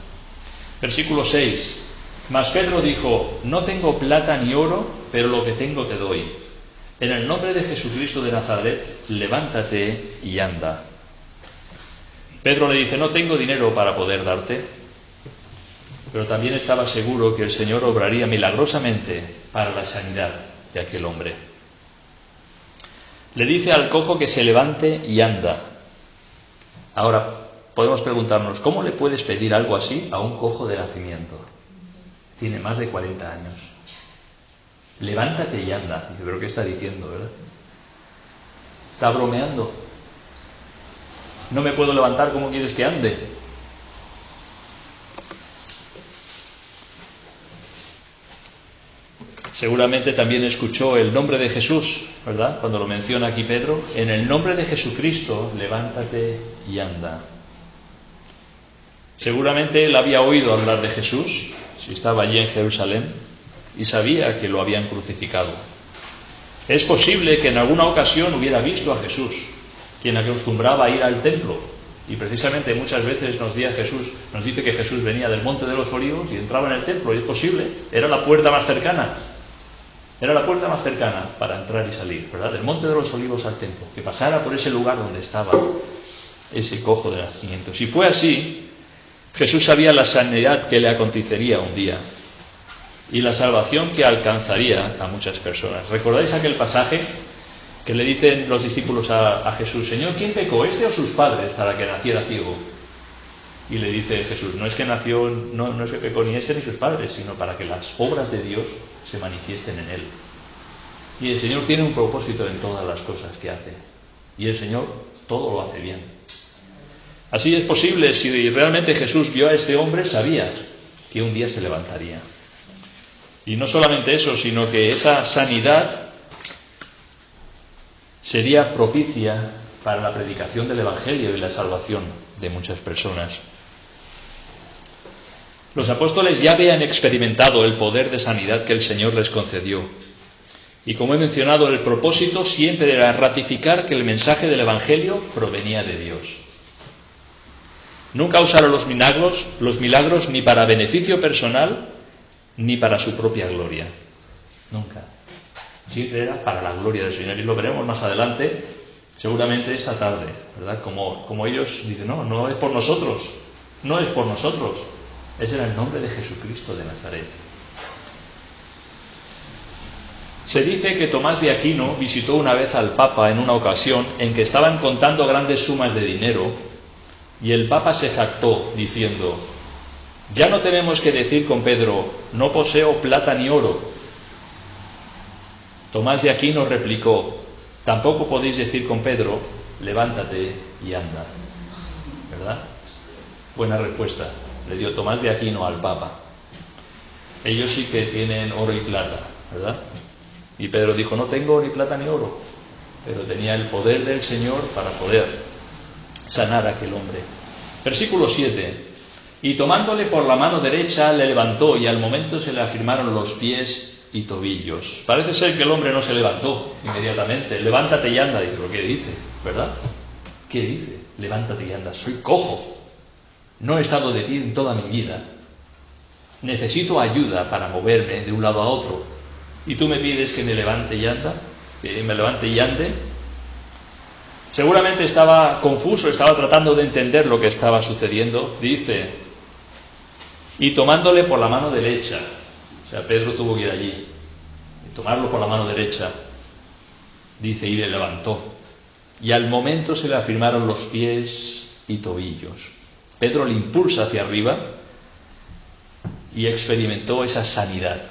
Versículo 6: mas Pedro dijo: no tengo plata ni oro, pero lo que tengo te doy. En el nombre de Jesucristo de Nazaret, levántate y anda. Pedro le dice: no tengo dinero para poder darte, pero también estaba seguro que el Señor obraría milagrosamente para la sanidad de aquel hombre. Le dice al cojo que se levante y anda. Ahora, podemos preguntarnos: ¿cómo le puedes pedir algo así a un cojo de nacimiento? Tiene más de 40 años. Levántate y anda. Dice: ¿pero qué está diciendo, verdad? ¿Está bromeando? ¿No me puedo levantar? ¿Cómo quieres que ande? Seguramente también escuchó el nombre de Jesús, ¿verdad? Cuando lo menciona aquí Pedro: en el nombre de Jesucristo, levántate y anda. Seguramente él había oído hablar de Jesús, si estaba allí en Jerusalén, y sabía que lo habían crucificado. Es posible que en alguna ocasión hubiera visto a Jesús, quien acostumbraba a ir al templo, y precisamente muchas veces nos dice que Jesús venía del Monte de los Olivos y entraba en el templo, y es posible, era la puerta más cercana para entrar y salir, ¿verdad? Del Monte de los Olivos al templo, que pasara por ese lugar donde estaba ese cojo de nacimiento. Si fue así, Jesús sabía la sanidad que le acontecería un día y la salvación que alcanzaría a muchas personas. ¿Recordáis aquel pasaje que le dicen los discípulos a Jesús: Señor, ¿quién pecó, este o sus padres, para que naciera ciego? Y le dice Jesús: no es que pecó ni este ni sus padres, sino para que las obras de Dios se manifiesten en él. Y el Señor tiene un propósito en todas las cosas que hace, y el Señor todo lo hace bien. Así es posible, si realmente Jesús vio a este hombre, sabía que un día se levantaría. Y no solamente eso, sino que esa sanidad sería propicia para la predicación del Evangelio y la salvación de muchas personas. Los apóstoles ya habían experimentado el poder de sanidad que el Señor les concedió. Y como he mencionado, el propósito siempre era ratificar que el mensaje del Evangelio provenía de Dios. Nunca usaron los milagros ni para beneficio personal ni para su propia gloria. Nunca. Siempre era para la gloria del Señor. Y lo veremos más adelante, seguramente esta tarde, ¿verdad? Como ellos dicen: no es por nosotros, es en el nombre de Jesucristo de Nazaret. Se dice que Tomás de Aquino visitó una vez al Papa en una ocasión en que estaban contando grandes sumas de dinero, y el Papa se jactó diciendo: ya no tenemos que decir con Pedro: no poseo plata ni oro. Tomás de Aquino replicó: tampoco podéis decir con Pedro: levántate y anda. ¿Verdad? Buena respuesta le dio Tomás de Aquino al Papa. Ellos sí que tienen oro y plata, ¿verdad? Y Pedro dijo: no tengo ni plata ni oro, pero tenía el poder del Señor para poder sanar a aquel hombre. Versículo 7: y tomándole por la mano derecha le levantó, y al momento se le afirmaron los pies y tobillos. Parece ser que el hombre no se levantó inmediatamente. Levántate y anda. Dice: ¿pero qué dice? ¿Verdad? ¿Qué dice? Levántate y anda. Soy cojo. No he estado de ti en toda mi vida. Necesito ayuda para moverme de un lado a otro. ¿Y tú me pides que me levante y ande? Seguramente estaba confuso, estaba tratando de entender lo que estaba sucediendo. Dice: y tomándole por la mano derecha. O sea, Pedro tuvo que ir allí y tomarlo por la mano derecha. Dice: y le levantó. Y al momento se le afirmaron los pies y tobillos. Pedro le impulsa hacia arriba y experimentó esa sanidad.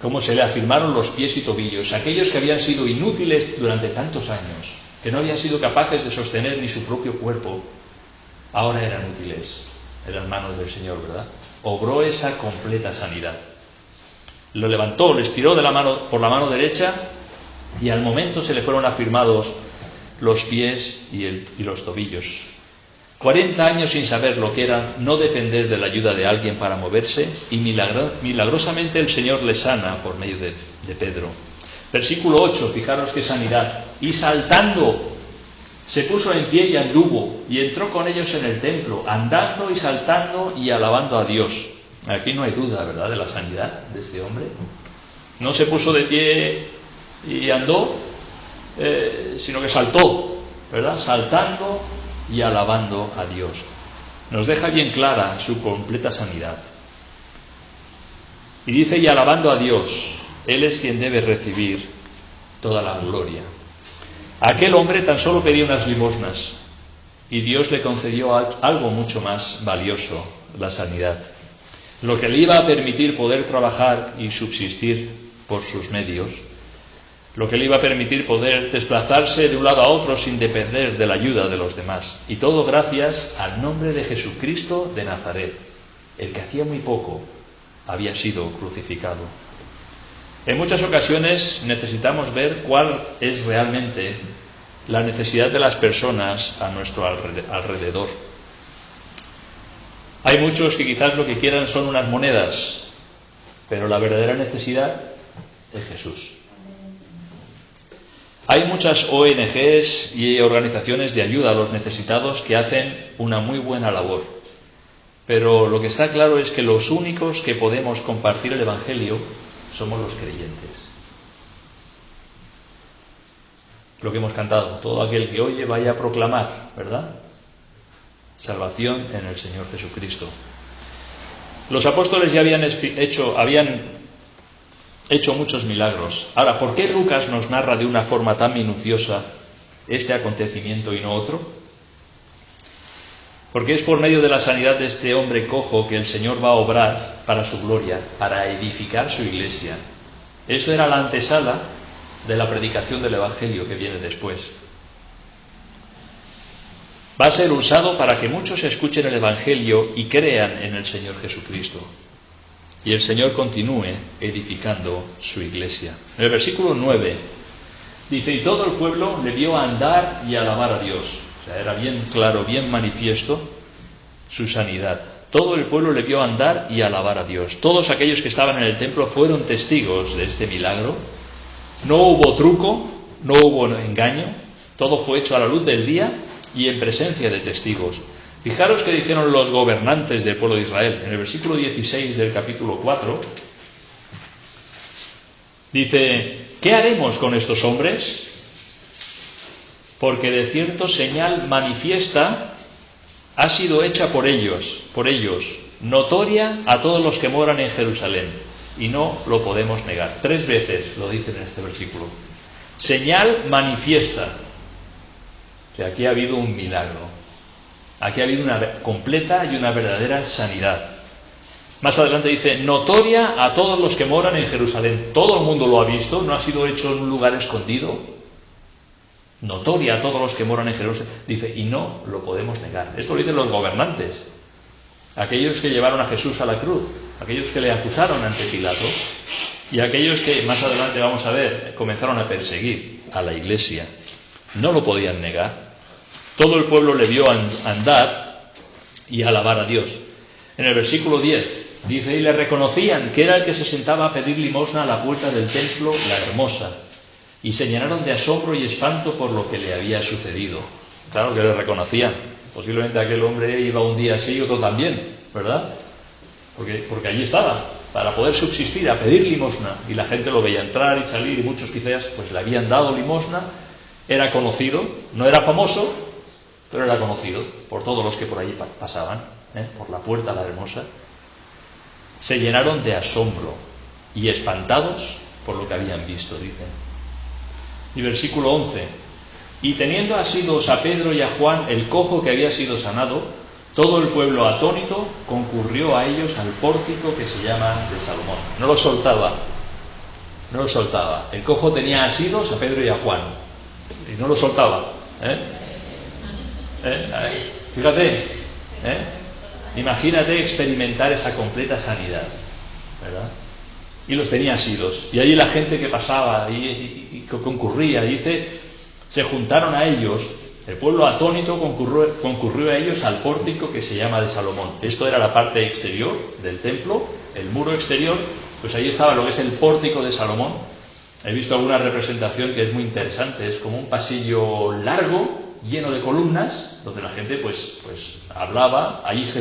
Cómo se le afirmaron los pies y tobillos, aquellos que habían sido inútiles durante tantos años, que no habían sido capaces de sostener ni su propio cuerpo, ahora eran útiles en las manos del Señor, ¿verdad? Obró esa completa sanidad. Lo levantó, lo estiró por la mano derecha, y al momento se le fueron afirmados los pies y los tobillos. 40 años sin saber lo que era no depender de la ayuda de alguien para moverse, y milagrosamente el Señor le sana por medio de Pedro. Versículo 8, fijaros qué sanidad. Y saltando, se puso en pie y anduvo, y entró con ellos en el templo, andando y saltando y alabando a Dios. Aquí no hay duda, ¿verdad?, de la sanidad de este hombre. No se puso de pie y andó, sino que saltó, ¿verdad?, saltando y alabando a Dios. Nos deja bien clara su completa sanidad. Y dice, y alabando a Dios, Él es quien debe recibir toda la gloria. Aquel hombre tan solo pedía unas limosnas, y Dios le concedió algo mucho más valioso, la sanidad. Lo que le iba a permitir poder trabajar y subsistir por sus medios, lo que le iba a permitir poder desplazarse de un lado a otro sin depender de la ayuda de los demás. Y todo gracias al nombre de Jesucristo de Nazaret, el que hacía muy poco había sido crucificado. En muchas ocasiones necesitamos ver cuál es realmente la necesidad de las personas a nuestro alrededor. Hay muchos que quizás lo que quieran son unas monedas, pero la verdadera necesidad es Jesús. Hay muchas ONGs y organizaciones de ayuda a los necesitados que hacen una muy buena labor, pero lo que está claro es que los únicos que podemos compartir el Evangelio somos los creyentes. Lo que hemos cantado, todo aquel que oye vaya a proclamar, ¿verdad? Salvación en el Señor Jesucristo. Los apóstoles ya habían hecho muchos milagros. Ahora, ¿por qué Lucas nos narra de una forma tan minuciosa este acontecimiento y no otro? Porque es por medio de la sanidad de este hombre cojo que el Señor va a obrar para su gloria, para edificar su iglesia. Esto era la antesala de la predicación del Evangelio que viene después. Va a ser usado para que muchos escuchen el Evangelio y crean en el Señor Jesucristo. Y el Señor continúe edificando su iglesia. En el versículo 9 dice, y todo el pueblo le vio andar y alabar a Dios. O sea, era bien claro, bien manifiesto su sanidad. Todo el pueblo le vio andar y alabar a Dios. Todos aquellos que estaban en el templo fueron testigos de este milagro. No hubo truco, no hubo engaño. Todo fue hecho a la luz del día y en presencia de testigos. Fijaros que dijeron los gobernantes del pueblo de Israel. En el versículo 16 del capítulo 4 dice, ¿qué haremos con estos hombres? Porque de cierto señal manifiesta ha sido hecha por ellos, notoria a todos los que moran en Jerusalén, y no lo podemos negar. 3 veces lo dicen en este versículo. Señal manifiesta. Que aquí ha habido un milagro. Aquí ha habido una completa y una verdadera sanidad. Más adelante dice, notoria a todos los que moran en Jerusalén. Todo el mundo lo ha visto, no ha sido hecho en un lugar escondido. Notoria a todos los que moran en Jerusalén. Dice, y no lo podemos negar. Esto lo dicen los gobernantes. Aquellos que llevaron a Jesús a la cruz. Aquellos que le acusaron ante Pilato. Y aquellos que, más adelante vamos a ver, comenzaron a perseguir a la iglesia. No lo podían negar. Todo el pueblo le vio andar y alabar a Dios. En el versículo 10 dice, y le reconocían que era el que se sentaba a pedir limosna a la puerta del templo, la hermosa, y se llenaron de asombro y espanto por lo que le había sucedido. Claro que le reconocían. Posiblemente aquel hombre iba un día así y otro también, ¿verdad? Porque allí estaba, para poder subsistir, a pedir limosna, y la gente lo veía entrar y salir, y muchos quizás pues le habían dado limosna. Era conocido, no era famoso, pero era conocido por todos los que por allí pasaban, por la puerta la hermosa. Se llenaron de asombro y espantados por lo que habían visto, dicen. Y versículo 11, Y teniendo asidos a Pedro y a Juan, el cojo que había sido sanado, todo el pueblo atónito concurrió a ellos al pórtico que se llama de Salomón. No lo soltaba. El cojo tenía asidos a Pedro y a Juan. Y no lo soltaba. Fíjate. Imagínate experimentar esa completa sanidad, ¿verdad? Y los tenía asidos. Y allí la gente que pasaba y que concurría, dice, se juntaron a ellos, el pueblo atónito concurrió a ellos al pórtico que se llama de Salomón. Esto era la parte exterior del templo, el muro exterior, pues ahí estaba lo que es el pórtico de Salomón. He visto alguna representación que es muy interesante, es como un pasillo largo, lleno de columnas, donde la gente pues hablaba. Ahí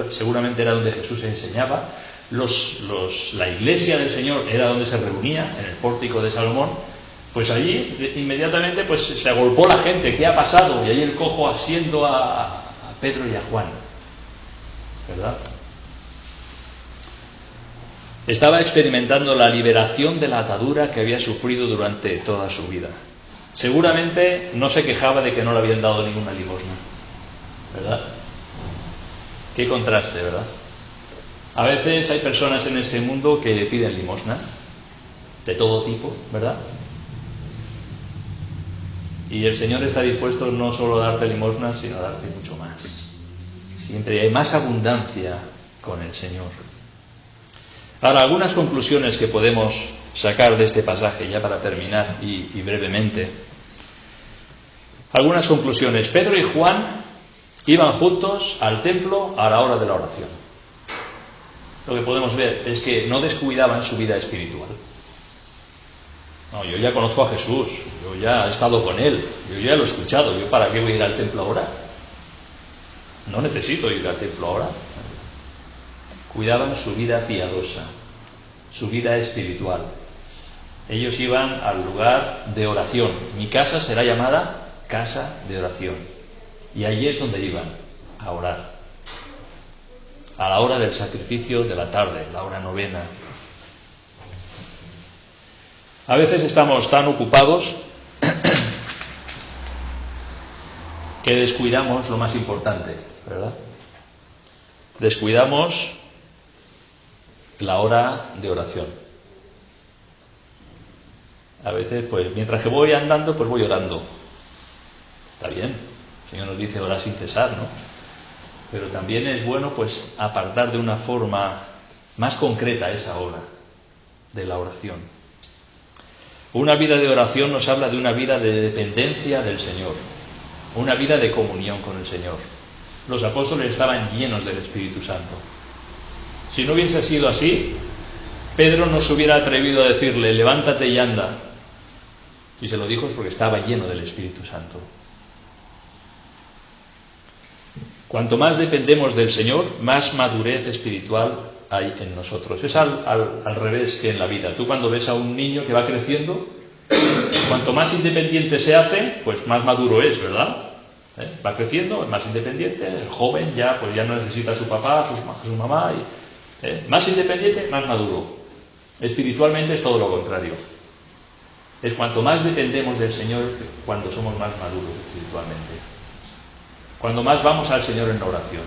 seguramente era donde Jesús enseñaba. La iglesia del Señor era donde se reunía, en el pórtico de Salomón. Pues allí inmediatamente pues se agolpó la gente. ¿Qué ha pasado? Y ahí el cojo asiendo a Pedro y a Juan, ¿verdad? Estaba experimentando la liberación de la atadura que había sufrido durante toda su vida. Seguramente no se quejaba de que no le habían dado ninguna limosna, ¿verdad? Qué contraste, ¿verdad? A veces hay personas en este mundo que piden limosna, de todo tipo, ¿verdad? Y el Señor está dispuesto no solo a darte limosna, sino a darte mucho más. Siempre hay más abundancia con el Señor. Ahora, algunas conclusiones que podemos sacar de este pasaje, ya para terminar y brevemente. Algunas conclusiones. Pedro y Juan iban juntos al templo a la hora de la oración. Lo que podemos ver es que no descuidaban su vida espiritual. No, yo ya conozco a Jesús, yo ya he estado con Él, yo ya lo he escuchado, ¿yo para qué voy a ir al templo ahora? No necesito ir al templo ahora. Cuidaban su vida piadosa, su vida espiritual. Ellos iban al lugar de oración. Mi casa será llamada casa de oración. Y allí es donde iban a orar. A la hora del sacrificio de la tarde, la hora novena. A veces estamos tan ocupados que descuidamos lo más importante, ¿verdad? Descuidamos la hora de oración. A veces, pues, mientras que voy andando, pues voy orando. Está bien, el Señor nos dice orar sin cesar, ¿no? Pero también es bueno, pues, apartar de una forma más concreta esa hora de la oración. Una vida de oración nos habla de una vida de dependencia del Señor, una vida de comunión con el Señor. Los apóstoles estaban llenos del Espíritu Santo. Si no hubiese sido así, Pedro no se hubiera atrevido a decirle, levántate y anda. Si se lo dijo es porque estaba lleno del Espíritu Santo. Cuanto más dependemos del Señor, más madurez espiritual hay en nosotros. Es al revés que en la vida. Tú cuando ves a un niño que va creciendo, cuanto más independiente se hace, pues más maduro es, ¿verdad? Va creciendo, es más independiente. El joven ya no necesita a su papá, a su mamá. Más independiente, más maduro. Espiritualmente es todo lo contrario. Es cuanto más dependemos del Señor, cuando somos más maduros espiritualmente. Cuando más vamos al Señor en la oración,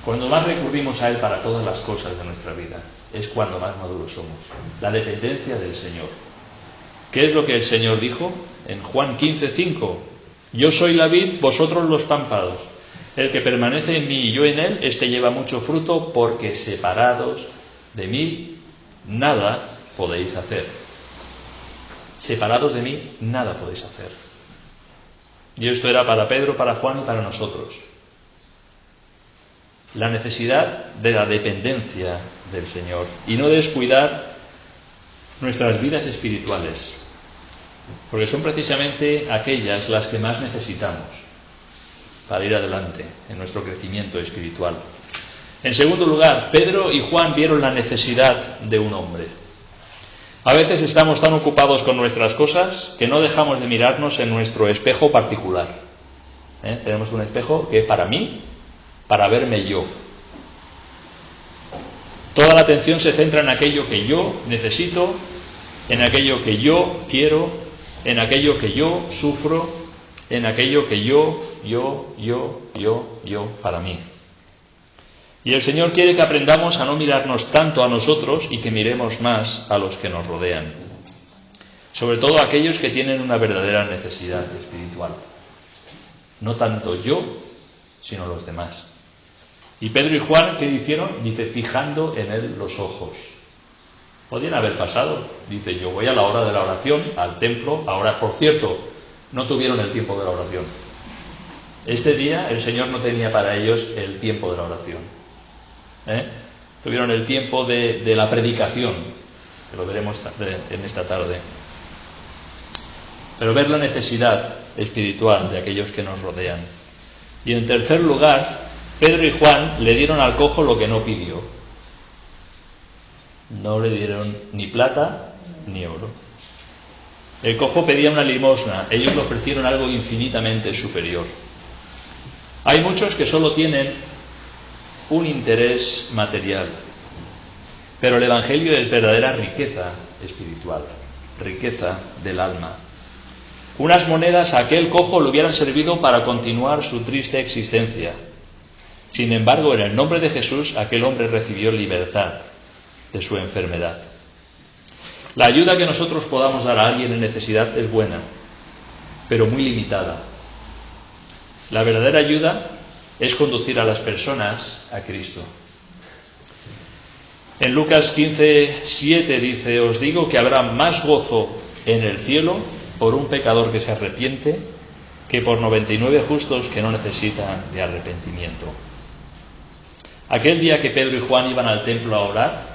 cuando más recurrimos a Él para todas las cosas de nuestra vida, es cuando más maduros somos. La dependencia del Señor. ¿Qué es lo que el Señor dijo en Juan 15:5? Yo soy la vid, vosotros los pámpanos. El que permanece en mí y yo en él, éste lleva mucho fruto, porque separados de mí nada podéis hacer. Separados de mí nada podéis hacer. Y esto era para Pedro, para Juan y para nosotros. La necesidad de la dependencia del Señor y no descuidar nuestras vidas espirituales, porque son precisamente aquellas las que más necesitamos para ir adelante en nuestro crecimiento espiritual. En segundo lugar, Pedro y Juan vieron la necesidad de un hombre. A veces estamos tan ocupados con nuestras cosas que no dejamos de mirarnos en nuestro espejo particular. Tenemos un espejo que es para mí, para verme yo. Toda la atención se centra en aquello que yo necesito, en aquello que yo quiero, en aquello que yo sufro, en aquello que yo, para mí. Y el Señor quiere que aprendamos a no mirarnos tanto a nosotros y que miremos más a los que nos rodean. Sobre todo a aquellos que tienen una verdadera necesidad espiritual. No tanto yo, sino los demás. Y Pedro y Juan, ¿qué hicieron? Dice, fijando en él los ojos. Podían haber pasado. Dice, yo voy a la hora de la oración, al templo. Ahora, por cierto, no tuvieron el tiempo de la oración. Este día el Señor no tenía para ellos el tiempo de la oración. Tuvieron el tiempo de la predicación, que lo veremos en esta tarde. Pero ver la necesidad espiritual de aquellos que nos rodean. Y en tercer lugar, Pedro y Juan le dieron al cojo lo que no pidió. No le dieron ni plata ni oro. El cojo pedía una limosna, ellos le ofrecieron algo infinitamente superior. Hay muchos que solo tienen un interés material, pero el Evangelio es verdadera riqueza espiritual, riqueza del alma. Unas monedas a aquel cojo le hubieran servido para continuar su triste existencia. Sin embargo, en el nombre de Jesús, aquel hombre recibió libertad de su enfermedad. La ayuda que nosotros podamos dar a alguien en necesidad es buena, pero muy limitada. La verdadera ayuda es conducir a las personas a Cristo. En Lucas 15:7 dice, os digo que habrá más gozo en el cielo por un pecador que se arrepiente que por 99 justos que no necesitan de arrepentimiento. Aquel día que Pedro y Juan iban al templo a orar,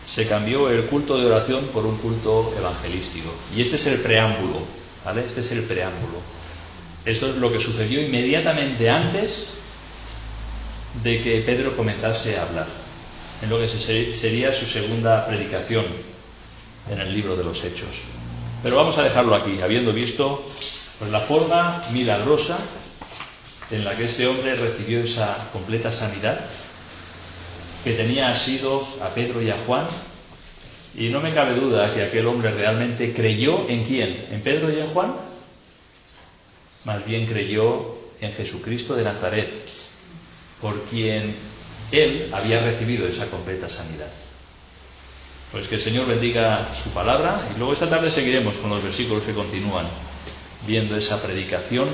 se cambió el culto de oración por un culto evangelístico. Y este es el preámbulo, ¿vale? Este es el preámbulo. Esto es lo que sucedió inmediatamente antes de que Pedro comenzase a hablar, en lo que sería su segunda predicación en el libro de los Hechos. Pero vamos a dejarlo aquí, habiendo visto pues, la forma milagrosa en la que ese hombre recibió esa completa sanidad que tenía asidos a Pedro y a Juan, y no me cabe duda que aquel hombre realmente creyó ¿en quién? ¿En Pedro y en Juan? Más bien creyó en Jesucristo de Nazaret, por quien él había recibido esa completa sanidad. Pues que el Señor bendiga su palabra, y luego esta tarde seguiremos con los versículos que continúan, viendo esa predicación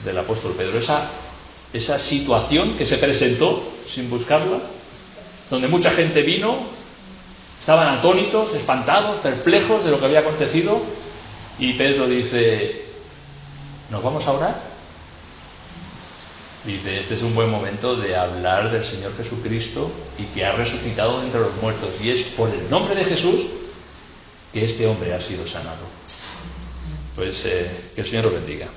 del apóstol Pedro, esa situación que se presentó sin buscarla, donde mucha gente vino, estaban atónitos, espantados, perplejos de lo que había acontecido, y Pedro dice, ¿nos vamos a orar? Dice, este es un buen momento de hablar del Señor Jesucristo y que ha resucitado de entre los muertos, y es por el nombre de Jesús que este hombre ha sido sanado. Pues que el Señor lo bendiga.